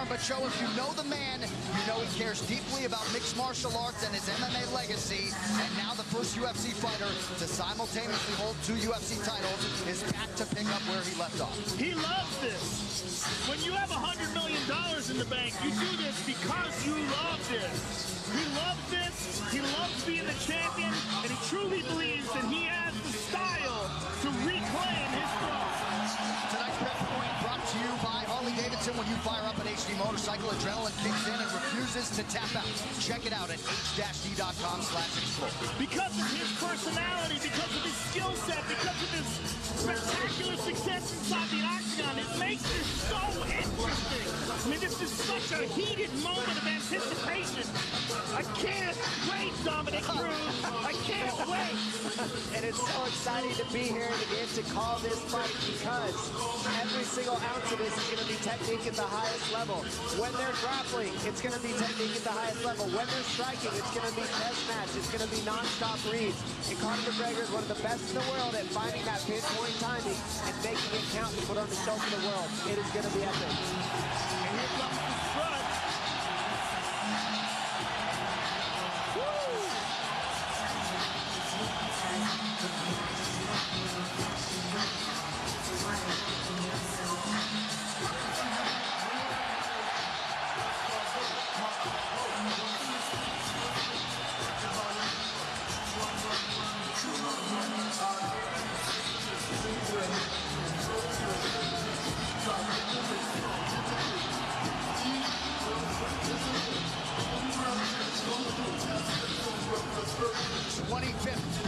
but Joe, if you know the man, you know he cares deeply about mixed martial arts and his MMA legacy. And now the first UFC fighter to simultaneously hold 2 UFC titles is back to pick up where he left off. He loves this. When you have $100 million in the bank, you do this because you love this. He loves this, he loves being the champion, and he truly believes that he has the style to reclaim his throne. Tonight's Prep Point brought to you by Harley-Davidson. When you fire up an HD motorcycle, adrenaline kicks in and refuses to tap out. Check it out at h-d.com/explore. Because of his personality, because of his skill set, because of his spectacular success inside the octagon, it makes this so interesting. I mean, this is such a heated moment of anticipation. I can't wait, Dominic Cruz. I can't wait. And it's so exciting to be here and to get to call this fight because every single ounce of this is going to be technique at the highest level. When they're grappling, it's going to be technique at the highest level. When they're striking, it's going to be chest match. It's going to be non-stop reads. And Conor McGregor is one of the best in the world at finding that pinpoint timing and making it count to put on the show for the world. It is going to be epic. And here comes the strut.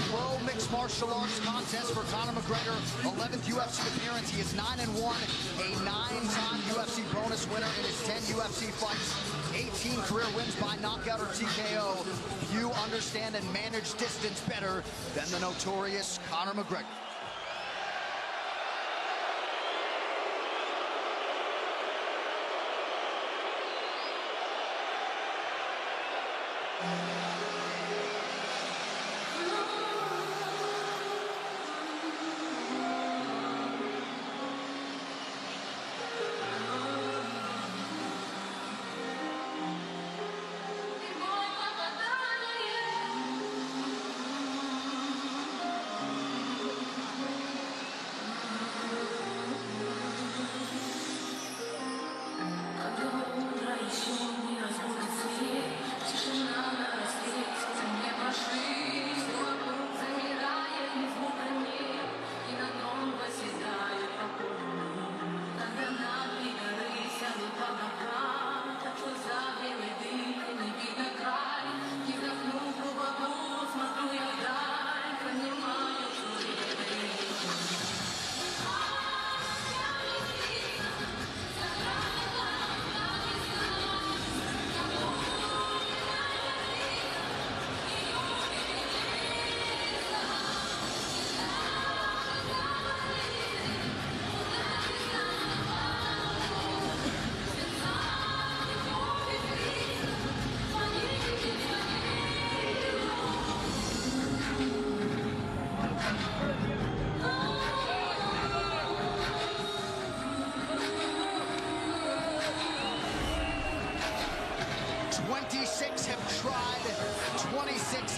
Pro Mixed Martial Arts contest for Conor McGregor, 11th UFC appearance. He is 9-1, a 9-time UFC bonus winner in his 10 UFC fights, 18 career wins by knockout or TKO. Few understand and manage distance better than the notorious Conor McGregor.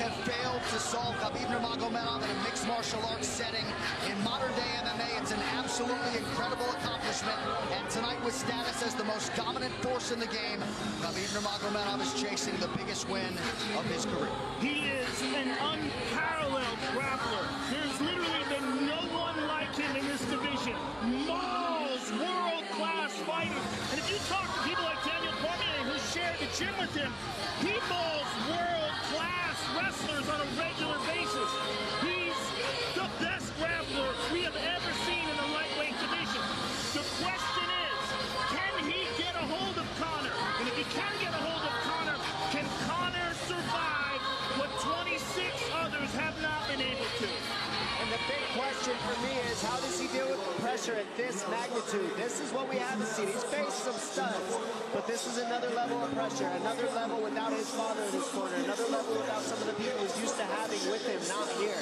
Have failed to solve Khbib Nurmagomedov in a mixed martial arts setting. In modern-day MMA, it's an absolutely incredible accomplishment. And tonight, with status as the most dominant force in the game, Khbib Nurmagomedov is chasing the biggest win of his career. He is an unparalleled grappler. There's literally been no one like him in this division. Mauls world-class fighters. And if you talk to people like Daniel Cormier, who shared the gym with him, he mauls world-class wrestlers on a regular basis. He's the best grappler we have ever seen in the lightweight division. The question is, can he get a hold of Conor? And if he can get a hold of Conor, can Conor survive what 26 others have not been able to? And the big question for me is, how does he deal with the pressure at this magnitude? This is what we haven't seen. He's faced some studs, but this is another level of pressure, another level without his father in his corner, another level without some of the people he's used to having with him, not here.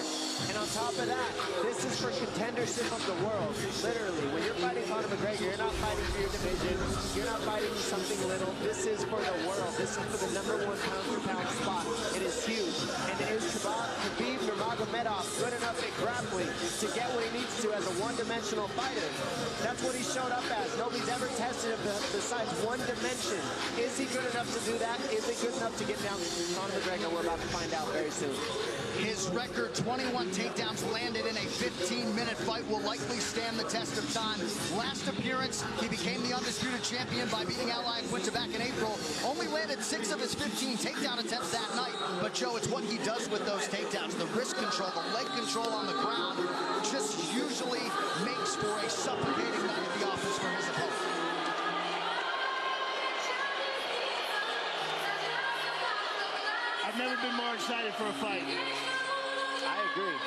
And on top of that, this is for contendership of the world. Literally, when you're fighting Conor McGregor, you're not fighting for your division. You're not fighting for something little. This is for the world. This is for the #1 pound-for-pound spot. It is huge. And is Khbib Nurmagomedov good enough at grappling to get what he needs to as a one-dimensional fighter? That's what he showed up as. Nobody's ever tested him besides one dimension. Is he good enough to do that? Is he good enough to get down Conor McGregor? We're about to find out very soon. His record, 21 takedowns landed in a 15-minute fight, will likely stand the test of time. Last appearance, he became the undisputed champion by beating Al Iaquinta back in April. Only landed 6 of his 15 takedown attempts that night. But, Joe, it's what he does with those takedowns. The wrist control, the leg control on the ground just usually makes for a suffocating night at the office for his opponent. I've never been more excited for a fight. I agree.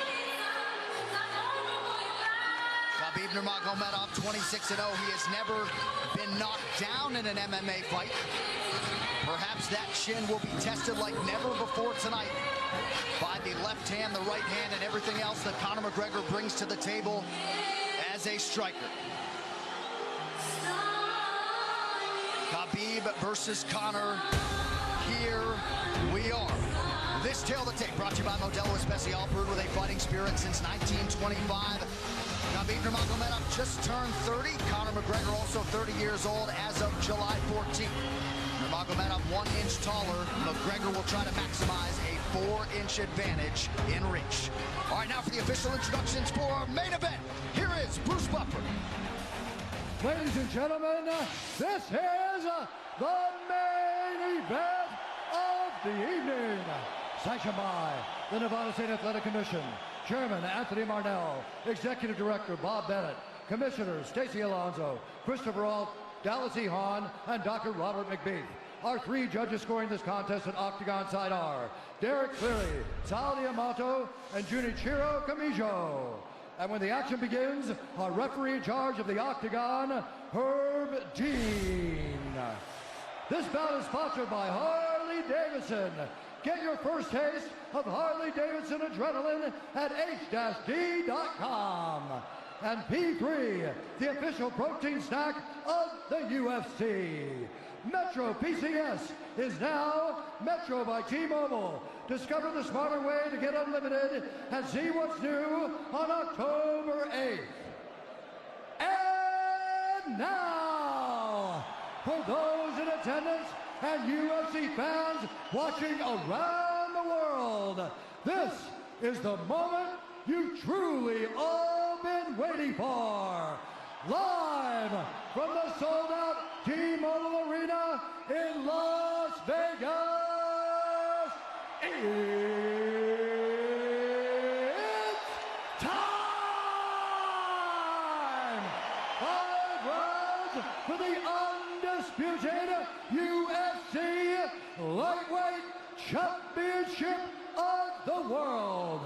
Khabib Nurmagomedov, 26-0. He has never been knocked down in an MMA fight. Perhaps that chin will be tested like never before tonight by the left hand, the right hand, and everything else that Conor McGregor brings to the table as a striker. Khabib versus Conor. Here we are. This Tale of the Tape brought to you by Modelo Especial, brewed with a fighting spirit since 1925. Khabib Nurmagomedov just turned 30. Conor McGregor also 30 years old as of July 14th. Nurmagomedov 1 inch taller. McGregor will try to maximize a 4-inch advantage in reach. All right, now for the official introductions for our main event. Here is Bruce Buffer. Ladies and gentlemen, this is the main event of the evening. Sanctioned by the Nevada State Athletic Commission, Chairman Anthony Marnell, Executive Director Bob Bennett, Commissioners Stacey Alonso, Christopher Alt, Dallas E. Hahn, and Dr. Robert McBeath. Our 3 judges scoring this contest at Octagon side are Derek Cleary, Sal Diamato, and Junichiro Kamijo. And when the action begins, our referee in charge of the Octagon, Herb Dean. This bout is sponsored by Harley-Davidson. Get your first taste of Harley-Davidson adrenaline at h-d.com. And P3, the official protein snack of the UFC. Metro PCS is now Metro by T-Mobile. Discover the smarter way to get unlimited and see what's new on October 8th. And now, for those in attendance and UFC fans watching around the world, this is the moment you've truly all been waiting for. Live from the sold-out T-Mobile Arena in Las Vegas, it's time! 5 rounds for the undisputed UFC Lightweight Championship of the World.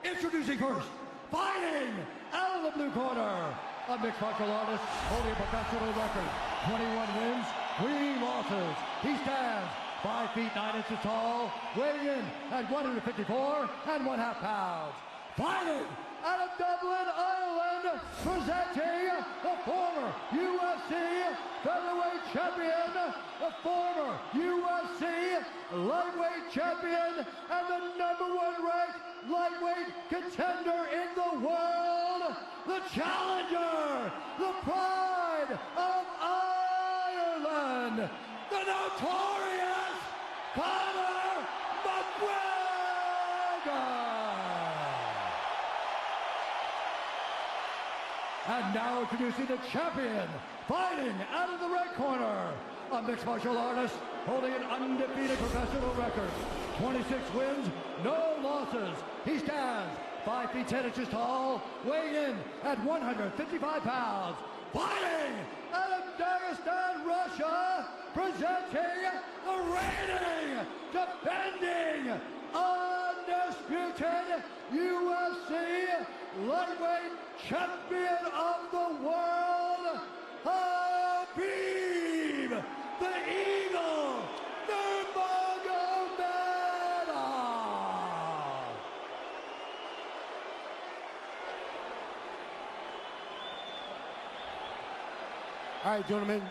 Introducing first, fighting out of the blue corner, a mixed martial artist holding a professional record, 21 wins, 3 losses. He stands 5 feet 9 inches tall, weighing in at 154.5 pounds. Fighting out of Dublin, Ireland, presenting the former UFC featherweight champion, the former UFC lightweight champion, and the #1 ranked lightweight contender in the world, the challenger, the pride of Ireland, the notorious Conor McGregor. And now introducing the champion, fighting out of the red corner, a mixed martial artist holding an undefeated professional record, 26 wins, no losses. He stands 5 feet 10 inches tall, weighing in at 155 pounds. Fighting out of Dagestan, Russia, presenting the reigning, defending, undisputed UFC lightweight champion of the world, Khabib, the Eagle, Nurmagomedov. All right, gentlemen,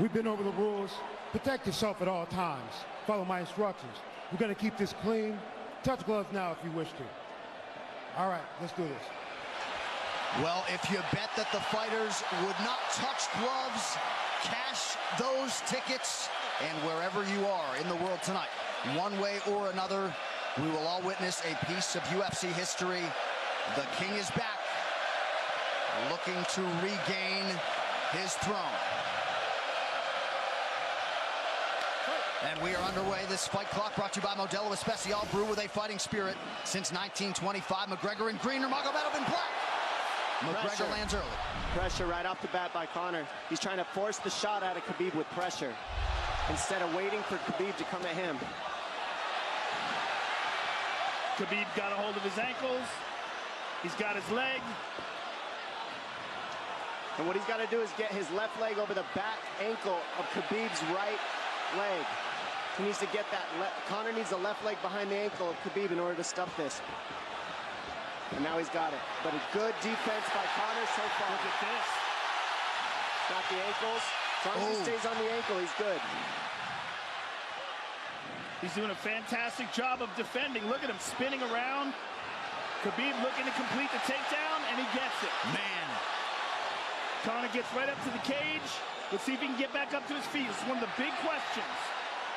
we've been over the rules. Protect yourself at all times. Follow my instructions. We're going to keep this clean. Touch gloves now if you wish to. All right, let's do this. Well, if you bet that the fighters would not touch gloves, cash those tickets, and wherever you are in the world tonight, one way or another, we will all witness a piece of UFC history. The King is back, looking to regain his throne. And we are underway. This fight clock brought to you by Modelo Especial, brew with a fighting spirit since 1925. McGregor in green, Nurmagomedov in black. McGregor lands early. Pressure right off the bat by Conor. He's trying to force the shot out of Khabib with pressure instead of waiting for Khabib to come at him. Khabib got a hold of his ankles. He's got his leg. And what he's got to do is get his left leg over the back ankle of Khabib's right leg. He needs to get that. Conor needs the left leg behind the ankle of Khabib in order to stop this. And now he's got it. But a good defense by Conor so far. Look at this. Got the ankles. As long as he stays on the ankle, he's good. He's doing a fantastic job of defending. Look at him spinning around. Khabib looking to complete the takedown, and he gets it. Man. Conor gets right up to the cage. Let's see if he can get back up to his feet. It's one of the big questions.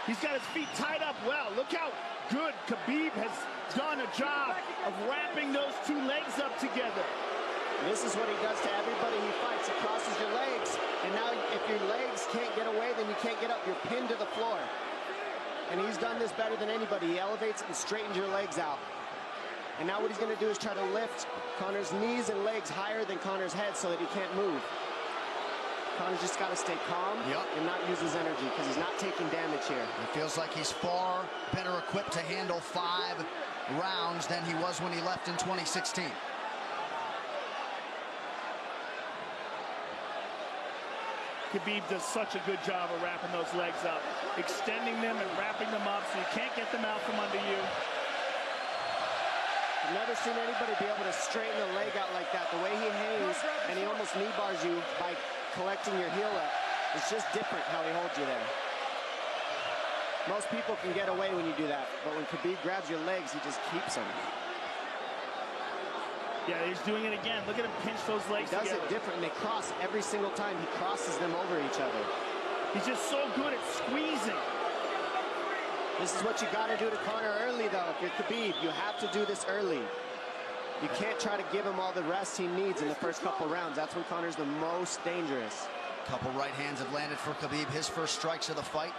He's got his feet tied up well. Look how good Khabib has done a job of wrapping those two legs up together. This is what he does to everybody he fights. He crosses your legs, and now if your legs can't get away, then you can't get up. You're pinned to the floor. And he's done this better than anybody. He elevates and straightens your legs out. And now what he's going to do is try to lift Conor's knees and legs higher than Conor's head so that he can't move. Conor's just got to stay calm and not use his energy because he's not taking damage here. It feels like he's far better equipped to handle 5 rounds than he was when he left in 2016. Khabib does such a good job of wrapping those legs up, extending them and wrapping them up so you can't get them out from under you. I've never seen anybody be able to straighten the leg out like that. The way he hangs and he almost knee bars you by collecting your heel up. It's just different how he holds you there. Most people can get away when you do that, but when Khabib grabs your legs, he just keeps them. Yeah, he's doing it again. Look at him pinch those legs together. He does it different, and they cross every single time. He crosses them over each other. He's just so good at squeezing. This is what you got to do to Conor early, though. If you're Khabib, you have to do this early. You can't try to give him all the rest he needs in the first couple rounds. That's when Conor's the most dangerous. Couple right hands have landed for Khabib. His first strikes of the fight.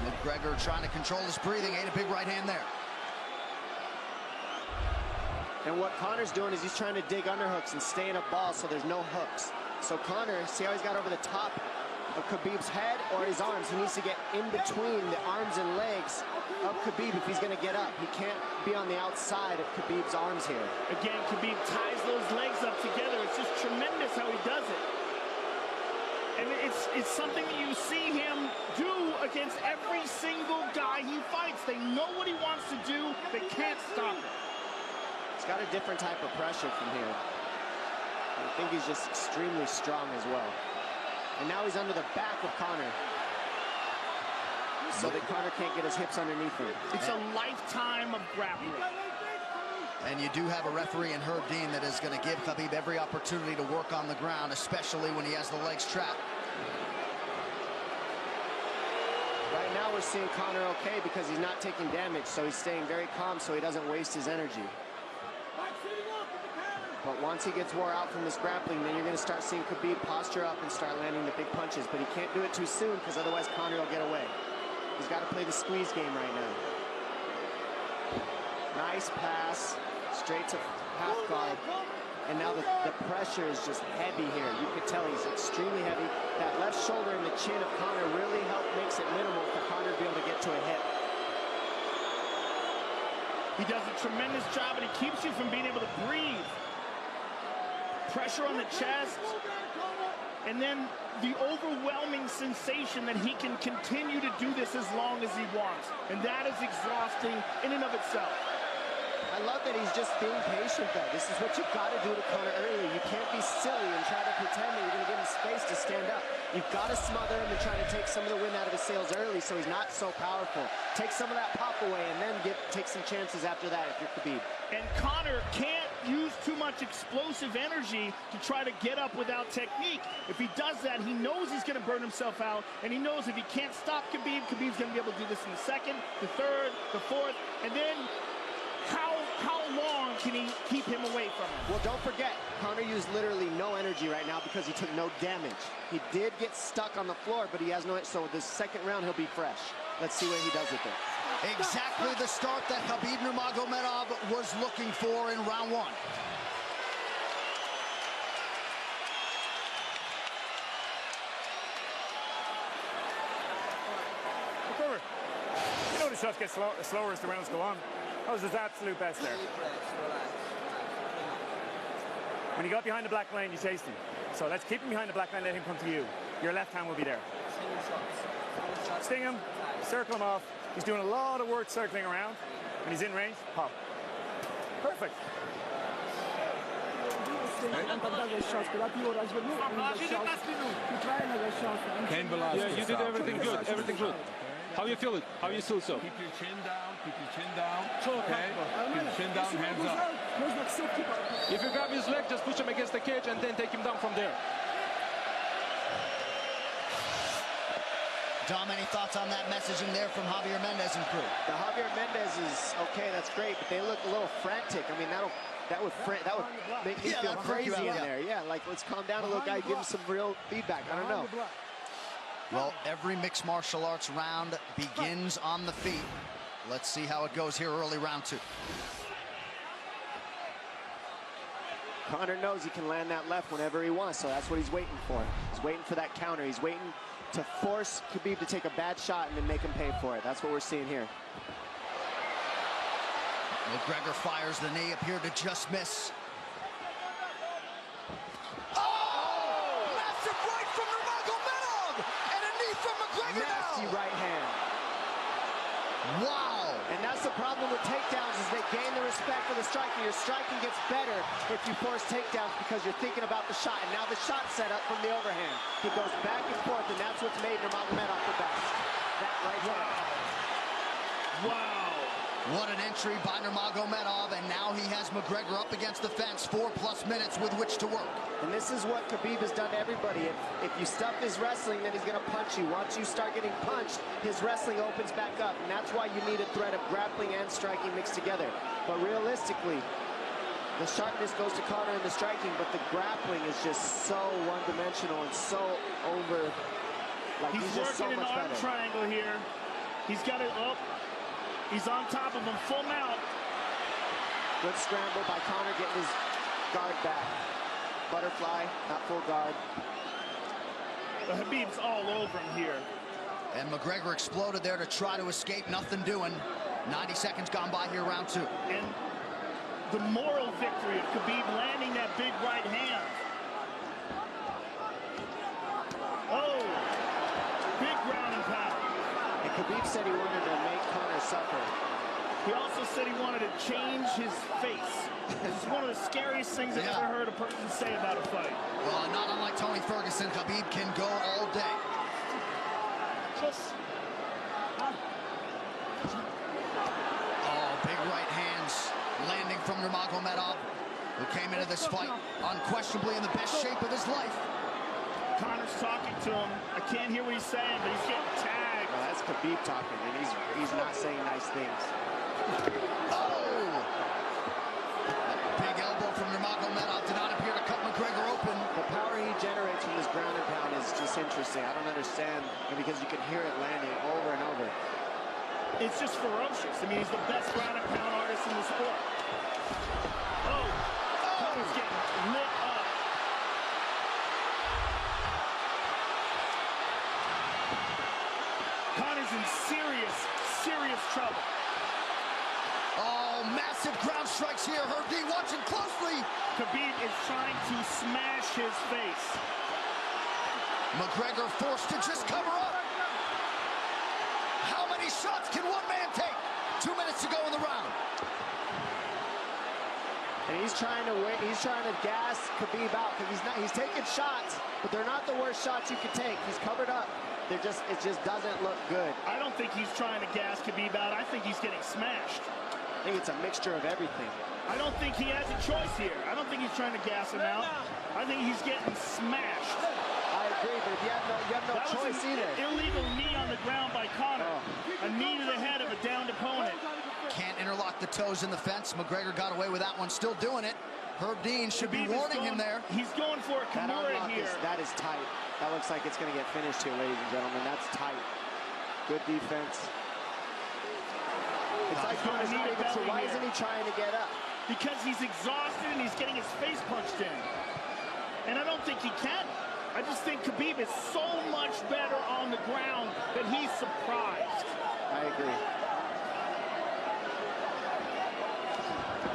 McGregor trying to control his breathing. Ate a big right hand there. And what Conor's doing is he's trying to dig underhooks and stay in a ball so there's no hooks. So Conor, see how he's got over the top of Khabib's head or his arms? He needs to get in between the arms and legs of Khabib if he's going to get up. He can't be on the outside of Khabib's arms here. Again, Khabib ties those legs up together. It's just tremendous how he does it. And it's something that you see him do against every single guy he fights. They know what he wants to do. They can't stop it. He's got a different type of pressure from here. I think he's just extremely strong as well. And now he's under the back of Conor, so that Conor can't get his hips underneath him. It's a lifetime of grappling. And you do have a referee in Herb Dean that is going to give Khabib every opportunity to work on the ground, especially when he has the legs trapped. Right now we're seeing Conor okay because he's not taking damage, so he's staying very calm so he doesn't waste his energy. But once he gets wore out from this grappling, then you're going to start seeing Khabib posture up and start landing the big punches. But he can't do it too soon because otherwise Conor will get away. He's got to play the squeeze game right now. Nice pass, straight to half guard. And now the pressure is just heavy here. You can tell he's extremely heavy. That left shoulder and the chin of Conor really makes it minimal for Conor to be able to get to a hip. He does a tremendous job, and he keeps you from being able to breathe. Pressure on the chest, and then the overwhelming sensation that he can continue to do this as long as he wants. And that is exhausting in and of itself. I love that he's just being patient, though. This is what you've got to do to Conor early. You can't be silly and try to pretend that you're going to give him space to stand up. You've got to smother him and try to take some of the wind out of his sails early so he's not so powerful. Take some of that pop away and then take some chances after that if you're Khabib. And Conor can't use too much explosive energy to try to get up without technique. If he does that, he knows he's going to burn himself out, and he knows if he can't stop Khabib, Khabib's going to be able to do this in the second, the third, the fourth, and then how long can he keep him away from him? Well, don't forget, Conor used literally no energy right now because he took no damage. He did get stuck on the floor, but he has no, so this second round he'll be fresh. Let's see what he does with it. Exactly the start that Khabib Nurmagomedov was looking for in round one. Recover. You know the shots get slower as the rounds go on. That was his absolute best there. When he got behind the black line, you chased him. So let's keep him behind the black line, let him come to you. Your left hand will be there. Sting him, circle him off. He's doing a lot of work circling around. When he's in range, pop. Perfect. Yeah, you did everything good, everything good. How you feel it? How you feel so? Keep your chin down, okay? Keep your chin down, hands up. If you grab his leg, just push him against the cage and then take him down from there. Dom, any thoughts on that messaging there from Javier Mendez and crew? The Javier Mendez is okay, that's great, but they look a little frantic. I mean, that would make me feel crazy in there. Yeah, like let's calm down a little guy, give him some real feedback. I don't know. Well, every mixed martial arts round begins on the feet. Let's see how it goes here early round two. Conor knows he can land that left whenever he wants, so that's what he's waiting for. He's waiting for that counter. He's waiting to force Khabib to take a bad shot and then make him pay for it. That's what we're seeing here. McGregor fires the knee, appeared to just miss. Nasty right hand. Wow. And that's the problem with takedowns is they gain the respect of the striker. Your striking gets better if you force takedowns because you're thinking about the shot. And now the shot set up from the overhand. He goes back and forth, and that's what's made Nurmagomedov the best. That right hand. Wow. What an entry by Nurmagomedov, and now he has McGregor up against the fence, 4+ minutes with which to work. And this is what Khabib has done to everybody. If you stuff his wrestling, then he's going to punch you. Once you start getting punched, his wrestling opens back up, and that's why you need a threat of grappling and striking mixed together. But realistically, the sharpness goes to Conor in the striking, but the grappling is just so one-dimensional and so over. Like He's just so working much an arm better. triangle here. He's got it up. He's on top of him, full mount. Good scramble by Conor, getting his guard back. Butterfly, not full guard. But Khabib's all over him here. And McGregor exploded there to try to escape, nothing doing. 90 seconds gone by here, round two. And the moral victory of Khabib landing that big right hand. Oh, big ground and pound. And Khabib said he wanted to make Conor suffer. He also said he wanted to change his face. This is one of the scariest things I've ever heard a person say about a fight. Well, not unlike Tony Ferguson, Khabib can go all day. Oh, big right hands landing from Nurmagomedov, who came into this fight unquestionably in the best shape of his life. Conor's talking to him. I can't hear what he's saying, but he's getting tagged. Well, that's Khabib talking, and he's not saying nice things. Oh! Big elbow from Nurmagomedov did not appear to cut McGregor open. The power he generates from this ground and pound is just interesting. I don't understand, because you can hear it landing over and over. It's just ferocious. I mean, he's the best ground and pound artist in the sport. Oh! Conor's getting lit up. Conor's in serious trouble. Oh, massive ground strikes here. Herb D watching closely. Khabib is trying to smash his face. McGregor forced to just cover up. How many shots can one man take? 2 minutes to go in the round. He's trying to gas Khabib out because he's taking shots, but they're not the worst shots you can take. He's covered up. It just doesn't look good. I don't think he's trying to gas Khabib out. I think he's getting smashed. I think it's a mixture of everything. I don't think he has a choice here. I don't think he's trying to gas him out. I think he's getting smashed. I agree, but you have no choice either. Illegal knee on the ground by Conor. A knee to the head of a downed opponent. Can't interlock the toes in the fence. McGregor got away with that one, still doing it. Herb Dean should be warning him there. He's going for a Kimura here. That is tight. That looks like it's going to get finished here, ladies and gentlemen. That's tight. Good defense. It's like Conor's not even sure. Why isn't he trying to get up? Because he's exhausted and he's getting his face punched in. And I don't think he can. I just think Khabib is so much better on the ground that he's surprised. I agree.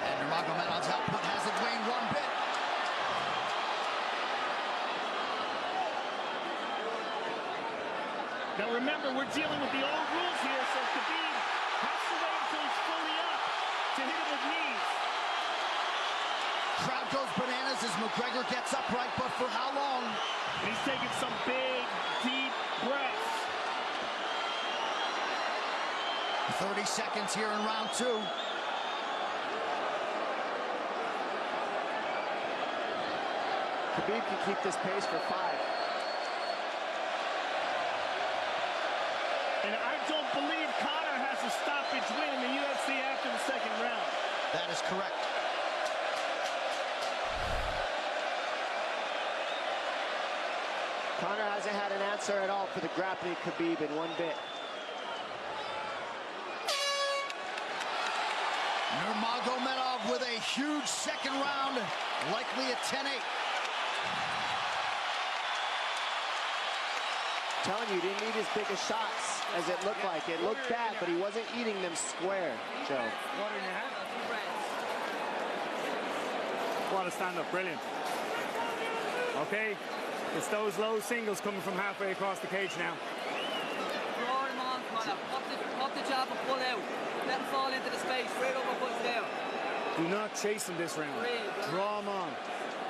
And Nurmagomedov's output hasn't waned one bit. Now remember, we're dealing with the old rules here, so Khabib has to wait until he's fully up to hit him with knees. Crowd goes bananas as McGregor gets upright, but for how long? And he's taking some big, deep breaths. 30 seconds here in round 2. Khabib can keep this pace for 5. And I don't believe Conor has a stoppage win in the UFC after the second round. That is correct. Conor hasn't had an answer at all for the grappling Khabib in one bit. Nurmagomedov with a huge second round, likely a 10-8. Telling you, he didn't need as big of shots as it looked like. It looked bad, but he wasn't eating them square, Joe. Water in your hand. What a stand-up, brilliant. Okay, it's those low singles coming from halfway across the cage now. Draw him on, Conor. Pop the jab and pull out. Let him fall into the space, right over push down. Do not chase him this round. Draw him on.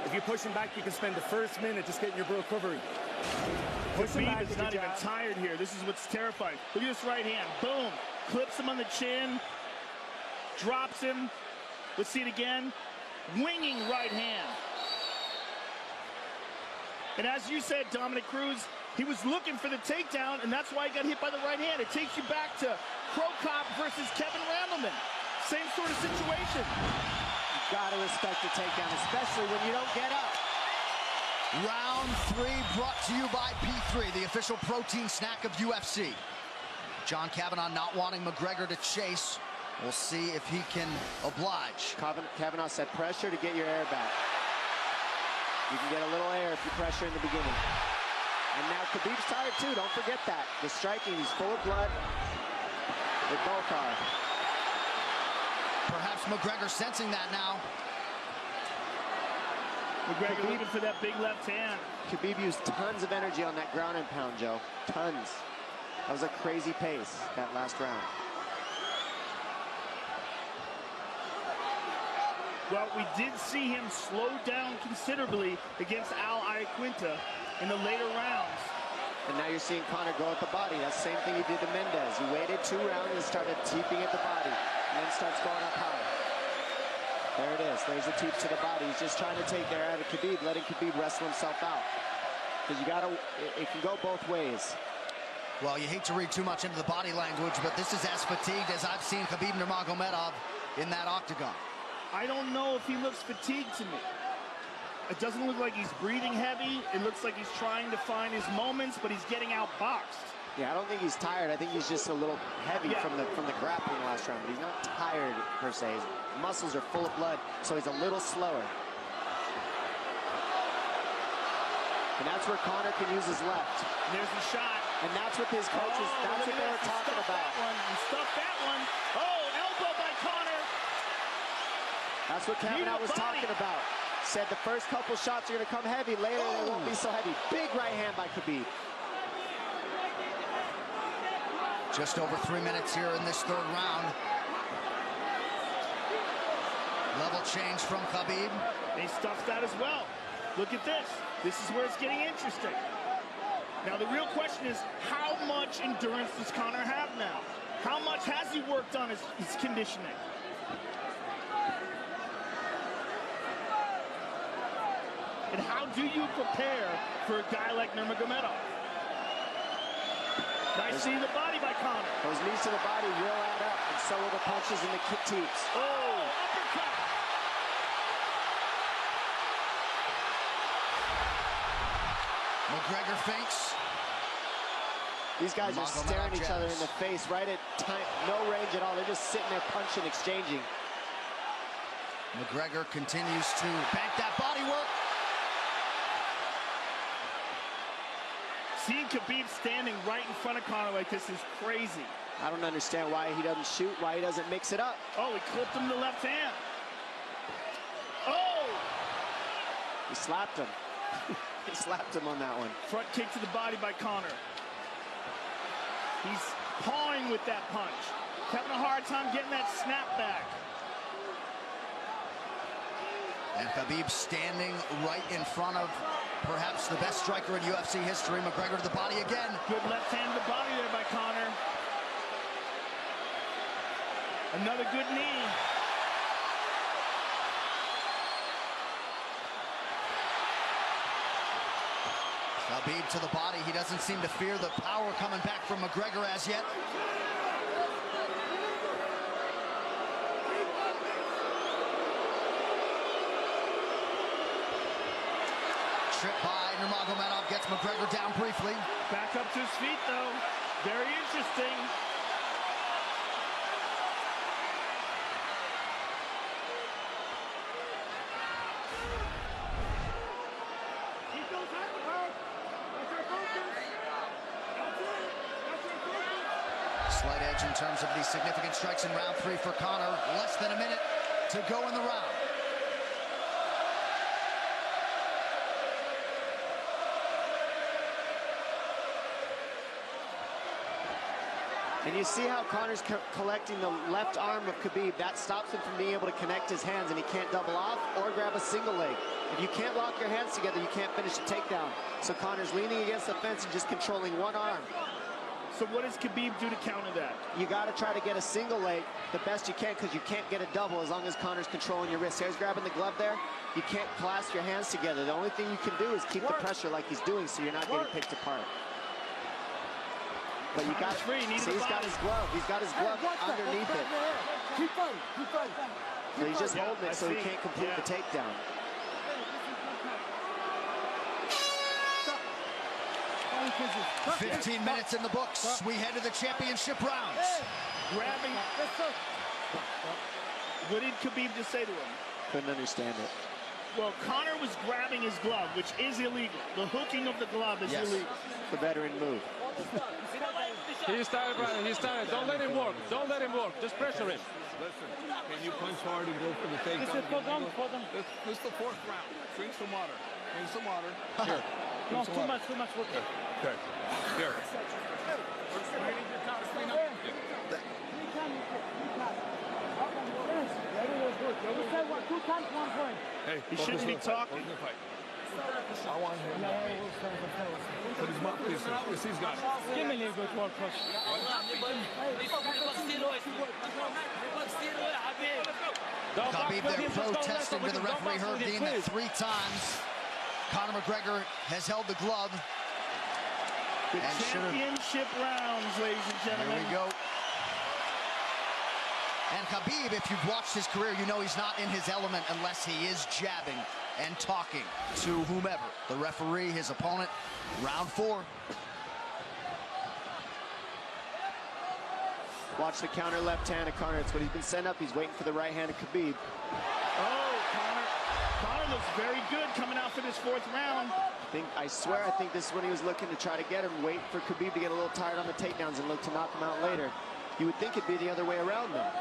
If you push him back, you can spend the first minute just getting your recovery. Khabib is not even tired here. This is what's terrifying. Look at this right hand. Boom. Clips him on the chin. Drops him. Let's see it again. Winging right hand. And as you said, Dominic Cruz, he was looking for the takedown, and that's why he got hit by the right hand. It takes you back to Pro Cop versus Kevin Randleman. Same sort of situation. You got to respect the takedown, especially when you don't get up. Round 3 brought to you by P3, the official protein snack of UFC. John Kavanagh not wanting McGregor to chase. We'll see if he can oblige. Kavanagh said pressure to get your air back. You can get a little air if you pressure in the beginning. And now Khabib's tired too, don't forget that. The striking, he's full of blood. They both are. Perhaps McGregor sensing that now. McGregor looking for that big left hand. Khabib used tons of energy on that ground and pound, Joe. Tons. That was a crazy pace, that last round. Well, we did see him slow down considerably against Al Iaquinta in the later rounds. And now you're seeing Conor go at the body. That's the same thing he did to Mendez. He waited 2 rounds and started teeping at the body, and then starts going up high. There it is. There's the teep to the body. He's just trying to take there out of Khabib, letting Khabib wrestle himself out. Because you gotta, it can go both ways. Well, you hate to read too much into the body language, but this is as fatigued as I've seen Khabib Nurmagomedov in that octagon. I don't know if he looks fatigued to me. It doesn't look like he's breathing heavy. It looks like he's trying to find his moments, but he's getting outboxed. Yeah, I don't think he's tired. I think he's just a little heavy from the grappling last round, but he's not tired per se. His muscles are full of blood, so he's a little slower. And that's where Conor can use his left. And there's the shot. And that's what his coaches, that's what they were talking about. He stuffed that one. Oh, elbow by Conor. That's what Kavanagh was talking about. Said the first couple shots are going to come heavy. Later, they won't be so heavy. Big right hand by Khabib. Just over 3 minutes here in this 3rd round. Level change from Khbib. He stuffs that as well. Look at this. This is where it's getting interesting. Now, the real question is, how much endurance does Conor have now? How much has he worked on his conditioning? And how do you prepare for a guy like Nurmagomedov? Nice see the body by Conor. Those knees to the body will add up, and so will the punches and the kick teeps. Oh, uppercut. McGregor feints. These guys are staring each other in the face right at time, no range at all. They're just sitting there punching, exchanging. McGregor continues to bank that body work. Seeing Khabib standing right in front of Conor like this is crazy. I don't understand why he doesn't shoot, why he doesn't mix it up. Oh, he clipped him to the left hand. Oh! He slapped him. He slapped him on that one. Front kick to the body by Conor. He's pawing with that punch. Having a hard time getting that snap back. And Khabib standing right in front of perhaps the best striker in UFC history. McGregor to the body again. Good left hand to the body there by Conor. Another good knee. Khabib to the body. He doesn't seem to fear the power coming back from McGregor as yet. Trip by Nurmagomedov gets McGregor down briefly. Back up to his feet, though. Very interesting. Slight edge in terms of the significant strikes in round 3 for Conor. Less than a minute to go in the round. And you see how Conor's collecting the left arm of Khabib. That stops him from being able to connect his hands, and he can't double off or grab a single leg. If you can't lock your hands together, you can't finish the takedown. So Conor's leaning against the fence and just controlling one arm. So what does Khabib do to counter that? You got to try to get a single leg the best you can, because you can't get a double as long as Conor's controlling your wrist. Here's grabbing the glove there. You can't clasp your hands together. The only thing you can do is keep the pressure like he's doing, so you're not getting picked apart. But you got to see, he's got his glove. He's got his glove underneath it. Keep fighting, keep fighting. So he's just holding it so he can't complete the takedown. Stop. 15 minutes in the books. We head to the championship rounds. Grabbing. What did Khabib just say to him? Couldn't understand it. Well, Conor was grabbing his glove, which is illegal. The hooking of the glove is illegal. The veteran move. He started, Brian. He started. Don't let him work. Don't let him work. Just pressure him. Listen, can you punch hard and go for the takedown? This is the 4th round. Drink some water. Drink some water. Here. No, too much water. Okay. Here. Hey, he shouldn't be talking. I want him. Put his mouth, please. He's got it. Give me a little bit more pressure. Khabib there protesting to the referee, heard deemed that 3 times. Conor McGregor has held the glove. The championship rounds, ladies and gentlemen. Here we go. And Khabib, if you've watched his career, you know he's not in his element unless he is jabbing and talking to whomever. The referee, his opponent. Round 4. Watch the counter left hand of Conor. It's what he's been sent up. He's waiting for the right hand of Khabib. Oh, Conor looks very good coming out for this 4th round. I swear, I think this is when he was looking to try to get him, wait for Khabib to get a little tired on the takedowns and look to knock him out later. You would think it'd be the other way around, though.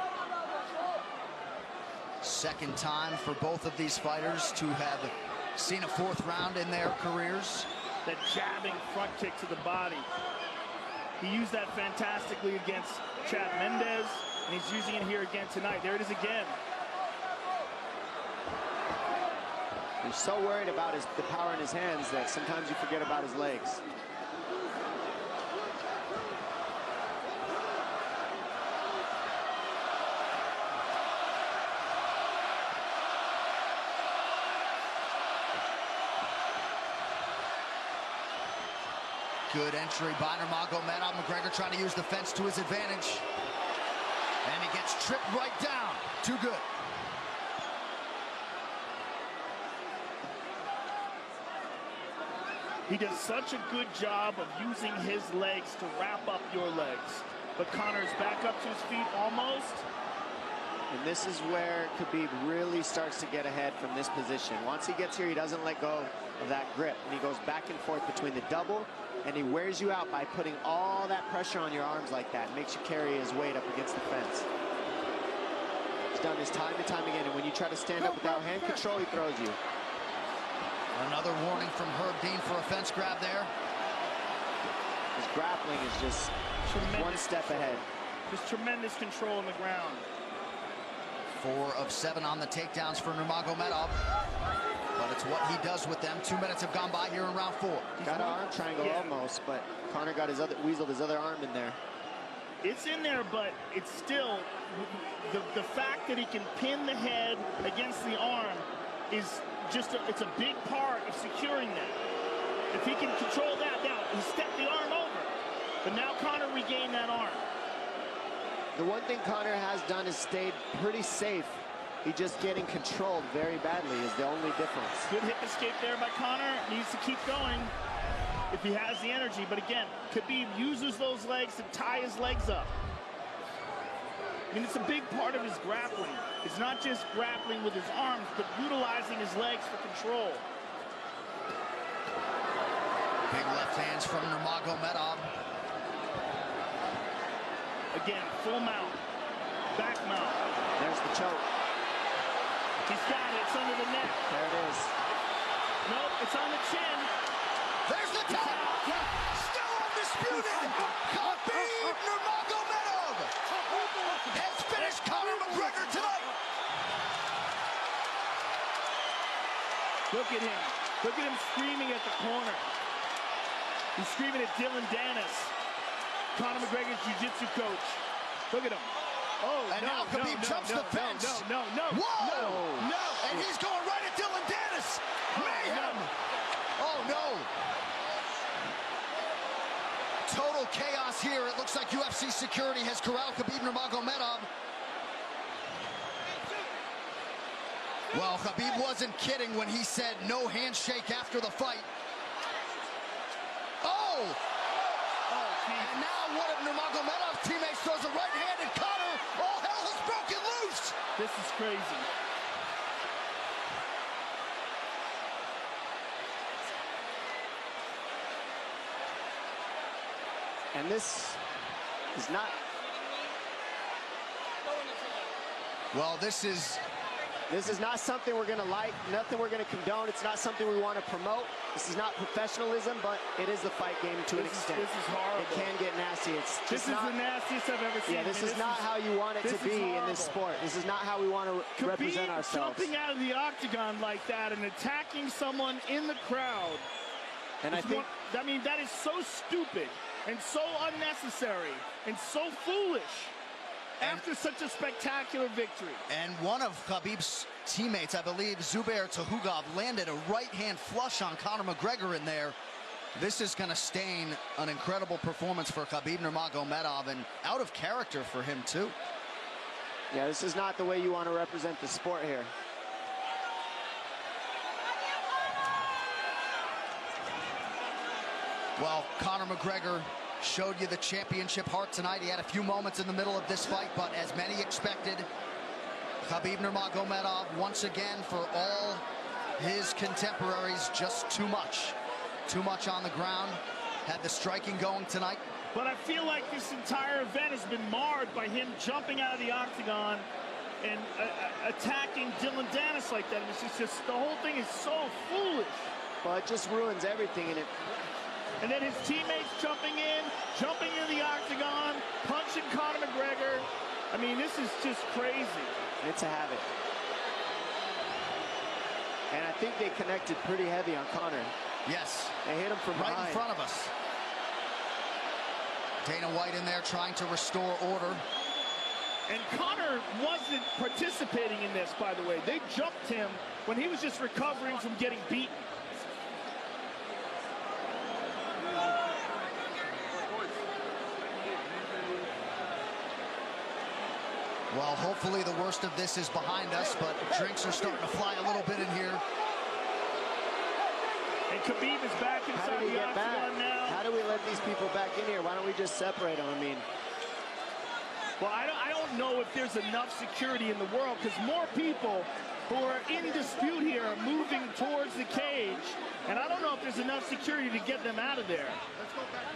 Second time for both of these fighters to have seen a 4th round in their careers. That jabbing front kick to the body. He used that fantastically against Chad Mendes, and he's using it here again tonight. There it is again. He's so worried about the power in his hands that sometimes you forget about his legs. Good entry by Nurmagomedov. McGregor trying to use the fence to his advantage. And he gets tripped right down. Too good. He does such a good job of using his legs to wrap up your legs. But Conor's back up to his feet almost. And this is where Khabib really starts to get ahead from this position. Once he gets here, he doesn't let go of that grip. And he goes back and forth between the double, and he wears you out by putting all that pressure on your arms like that. Makes you carry his weight up against the fence. He's done this time and time again. And when you try to stand up without hand control, he throws you. Another warning from Herb Dean for a fence grab there. His grappling is just one step ahead. Just tremendous control on the ground. 4 of 7 on the takedowns for Nurmagomedov. But it's what he does with them. 2 minutes have gone by here in round 4. Got an arm triangle almost, but Conor got weaseled his other arm in there. It's in there, but it's still the fact that he can pin the head against the arm is just it's a big part of securing that. If he can control that, now he stepped the arm over, but now Conor regained that arm. The one thing Conor has done is stayed pretty safe. He just getting controlled very badly is the only difference. Good hip escape there by Conor. Needs to keep going if he has the energy. But again, Khabib uses those legs to tie his legs up. I mean, it's a big part of his grappling. It's not just grappling with his arms, but utilizing his legs for control. Big left hands from Nurmagomedov. Again, full mount, back mount. There's the choke. He's got it, it's under the neck. There it is. Nope, it's on the chin. There's the tap. Still undisputed. Khabib Nurmagomedov has finished Conor McGregor tonight. Look at him. Look at him screaming at the corner. He's screaming at Dylan Dennis, Conor McGregor's jiu-jitsu coach. Look at him. Oh, and now Khabib jumps the fence. No. Whoa! No! And he's going right at Dylan Dennis. Mayhem! Oh, no. Total chaos here. It looks like UFC security has corralled Khabib Nurmagomedov. Well, Khabib wasn't kidding when he said no handshake after the fight. Oh! And now one of Nurmagomedov's teammates throws a right hand at Conor. All hell has broken loose. This is crazy. And this is not... Well, this is not something we're going to like, nothing we're going to condone. It's not something we want to promote. This is not professionalism, but it is the fight game to an extent. This is horrible. It can get nasty. This is the nastiest I've ever seen. Yeah, this is not how you want it to be in this sport. This is not how we want to represent ourselves. Jumping out of the octagon like that and attacking someone in the crowd. And I think... I mean, that is so stupid and so unnecessary and so foolish. After such a spectacular victory. And one of Khabib's teammates, I believe, Zubair Tuhugov, landed a right-hand flush on Conor McGregor in there. This is going to stain an incredible performance for Khabib Nurmagomedov, and out of character for him, too. Yeah, this is not the way you want to represent the sport here. Well, Conor McGregor showed you the championship heart tonight. He had a few moments in the middle of this fight, but as many expected, Khabib Nurmagomedov, once again, for all his contemporaries, just too much. Too much on the ground. Had the striking going tonight. But I feel like this entire event has been marred by him jumping out of the octagon and attacking Dylan Dennis like that. It's just the whole thing is so foolish. Well, it just ruins everything, and and then his teammates jumping into the octagon, punching Conor McGregor. I mean, this is just crazy. It's a habit. And I think they connected pretty heavy on Conor. Yes. They hit him from right behind. in front of us. Dana White in there trying to restore order. And Conor wasn't participating in this, by the way. They jumped him when he was just recovering from getting beaten. Well, hopefully the worst of this is behind us, but drinks are starting to fly a little bit in here. And Khabib is back inside the octagon now. How do we let these people back in here? Why don't we just separate them? I mean, well, I don't know if there's enough security in the world, because more people who are in dispute here are moving towards the cage, and I don't know if there's enough security to get them out of there. Let's go back.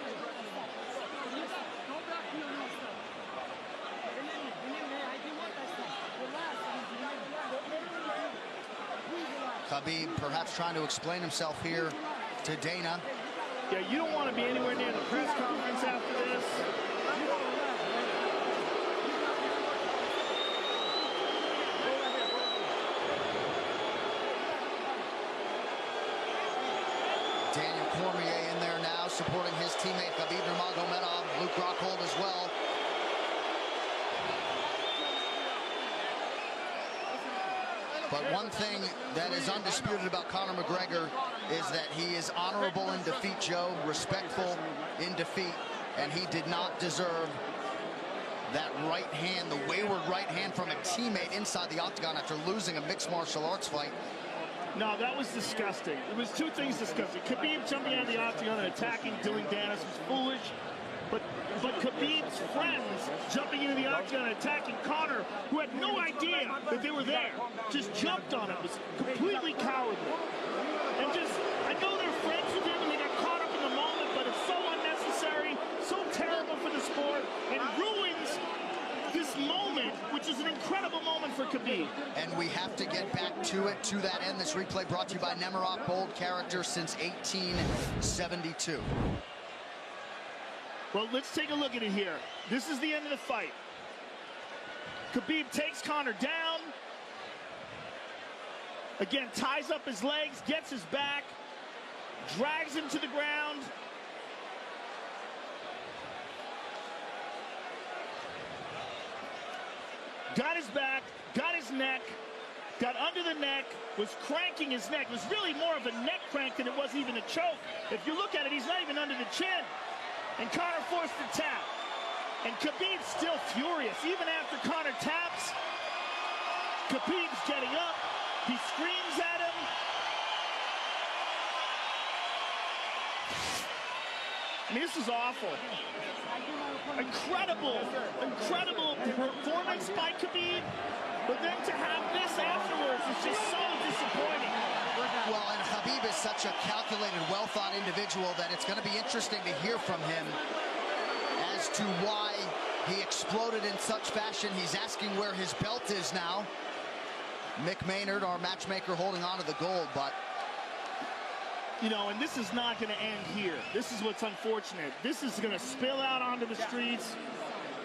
Khabib perhaps trying to explain himself here to Dana. Yeah, you don't want to be anywhere near the press conference after this. Daniel Cormier in there now, supporting his teammate Khabib Nurmagomedov. Luke Rockhold as well. But one thing that is undisputed about Conor McGregor is that he is honorable in defeat, Joe, respectful in defeat, and he did not deserve that right hand, the wayward right hand from a teammate inside the octagon after losing a mixed martial arts fight. No, that was disgusting. It was two things disgusting. Khabib jumping out of the octagon and attacking Dylan Dennis was foolish. But Khabib's friends jumping into the octagon and attacking Conor, who had no idea that they were there, just jumped on him. It was completely cowardly. And just, I know they're friends with him and they got caught up in the moment, but it's so unnecessary, so terrible for the sport, and ruins this moment, which is an incredible moment for Khabib. And we have to get back to it, to that end. This replay brought to you by Nemiroff, bold character since 1872. Well, let's take a look at it here. This is the end of the fight. Khabib takes Conor down. Again, ties up his legs, gets his back, drags him to the ground. Got his back, got his neck, got under the neck, was cranking his neck. It was really more of a neck crank than it was even a choke. If you look at it, he's not even under the chin. And Conor forced the tap. And Khabib's still furious. Even after Conor taps, Khabib's getting up. He screams at him. I mean, this is awful. Incredible performance by Khabib. But then to have this afterwards is just so disappointing. Well, and Khabib is such a calculated, well-thought individual that it's going to be interesting to hear from him as to why he exploded in such fashion. He's asking where his belt is now. Mick Maynard, our matchmaker, holding on to the gold, but... You know, and this is not going to end here. This is what's unfortunate. This is going to spill out onto the streets.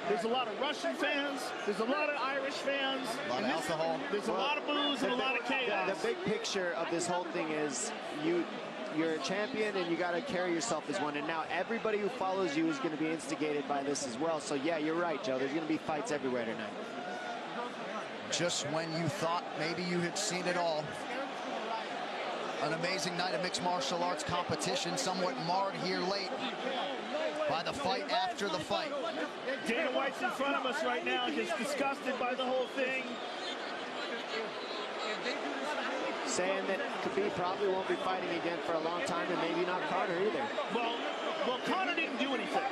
There's a lot of Russian fans. There's a lot of Irish fans. A lot of alcohol. There's a lot of booze and a lot of chaos. The big picture of this whole thing is you're a champion and you got to carry yourself as one. And now everybody who follows you is going to be instigated by this as well. So, yeah, you're right, Joe. There's going to be fights everywhere tonight. Just when you thought maybe you had seen it all. An amazing night of mixed martial arts competition, somewhat marred here late by the fight after the fight. Dana White's in front of us right now, just disgusted by the whole thing. Saying that Khabib probably won't be fighting again for a long time, and maybe not Conor either. Well, Conor didn't do anything.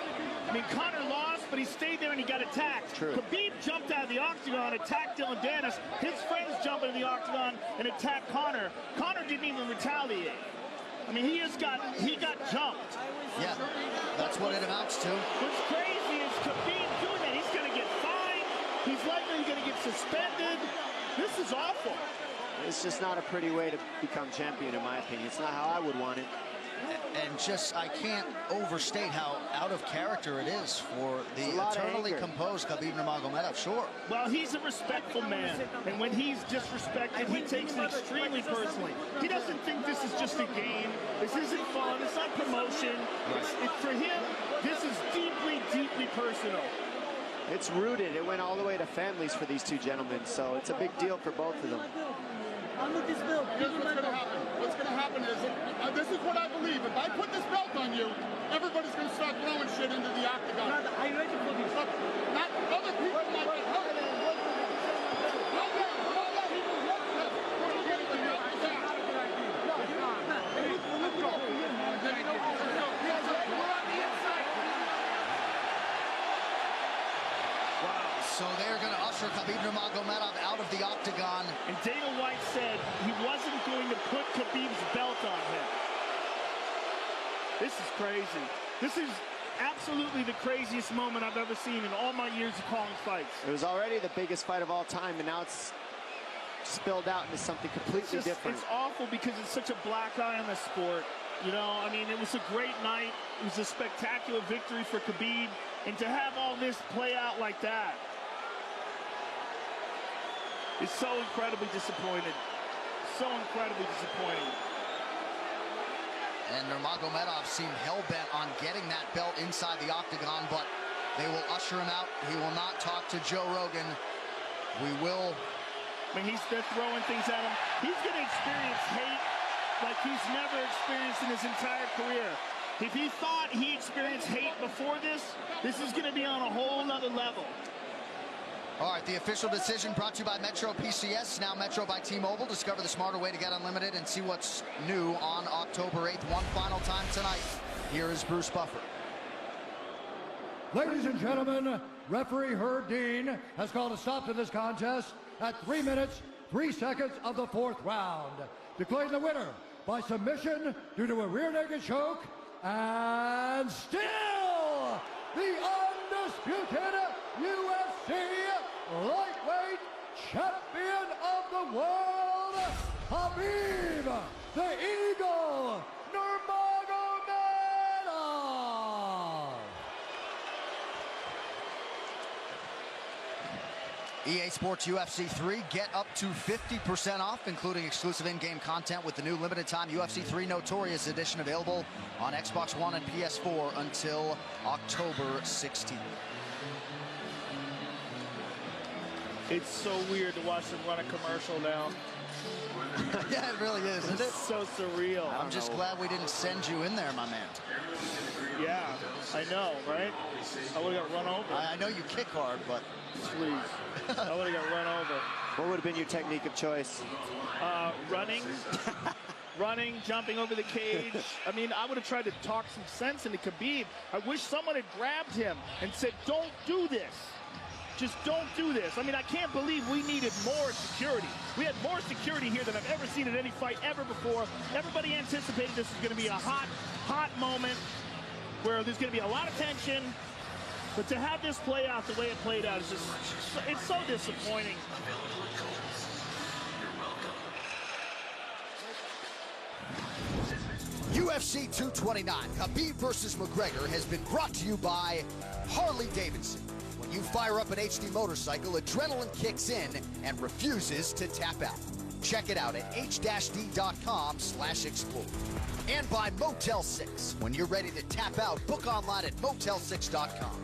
I mean, Conor lost, but he stayed there and he got attacked. True. Khabib jumped out of the octagon, attacked Dylan Dennis. His friends jumped into the octagon and attacked Conor. Conor didn't even retaliate. I mean, he got jumped. Yeah, that's what it amounts to. What's crazy is Khabib doing that. He's going to get fined. He's likely going to get suspended. This is awful. It's just not a pretty way to become champion, in my opinion. It's not how I would want it. And just, I can't overstate how out of character it is for the eternally composed Khabib Nurmagomedov. Sure. Well, he's a respectful man, and when he's disrespected, he takes it extremely personally. He doesn't think this is just a game. This isn't fun. It's not promotion. For him, this is deeply, deeply personal. It's rooted. It went all the way to families for these two gentlemen, so it's a big deal for both of them. Here's what's going to happen. What's going to happen is, this is what I believe. If I put this belt on you, everybody's going to start throwing shit into the octagon. Are you ready for this? Not other people might get hurt. So they're going to usher Khabib Nurmagomedov out of the octagon. And Dana White said he wasn't going to put Khabib's belt on him. This is crazy. This is absolutely the craziest moment I've ever seen in all my years of calling fights. It was already the biggest fight of all time, and now it's spilled out into something completely different. It's awful because it's such a black eye on the sport. You know, I mean, it was a great night. It was a spectacular victory for Khabib. And to have all this play out like that, is so incredibly disappointed. So incredibly disappointing. And Nurmagomedov seemed hell-bent on getting that belt inside the octagon, but they will usher him out. He will not talk to Joe Rogan. I mean, they're throwing things at him. He's going to experience hate like he's never experienced in his entire career. If he thought he experienced hate before this is going to be on a whole nother level. All right, the official decision brought to you by Metro PCS, now Metro by T-Mobile. Discover the smarter way to get unlimited and see what's new on October 8th. One final time tonight. Here is Bruce Buffer. Ladies and gentlemen, referee Herb Dean has called a stop to this contest at 3 minutes, 3 seconds of the 4th round. Declaring the winner by submission due to a rear naked choke, and still the undisputed UFC lightweight champion of the world, Khabib, the Eagle, Nurmagomedov. EA Sports UFC 3, get up to 50% off, including exclusive in-game content with the new limited-time UFC 3 Notorious Edition available on Xbox One and PS4 until October 16th. It's so weird to watch them run a commercial now. Yeah, it really is, isn't it? It's so surreal. I'm just glad we didn't send you in there, my man. Yeah, I know, right? I would have got run over. I know you kick hard, but... Please. I would have got run over. What would have been your technique of choice? Running. Running, jumping over the cage. I mean, I would have tried to talk some sense into Khabib. I wish someone had grabbed him and said, don't do this. Just don't do this. I mean, I can't believe we needed more security. We had more security here than I've ever seen in any fight ever before. Everybody anticipated this was going to be a hot, hot moment where there's going to be a lot of tension. But to have this play out the way it played out is just, it's so disappointing. UFC 229, Khabib versus McGregor, has been brought to you by Harley-Davidson. When you fire up an HD motorcycle, adrenaline kicks in and refuses to tap out. Check it out at h-d.com/explore. And by Motel 6. When you're ready to tap out, book online at motel6.com.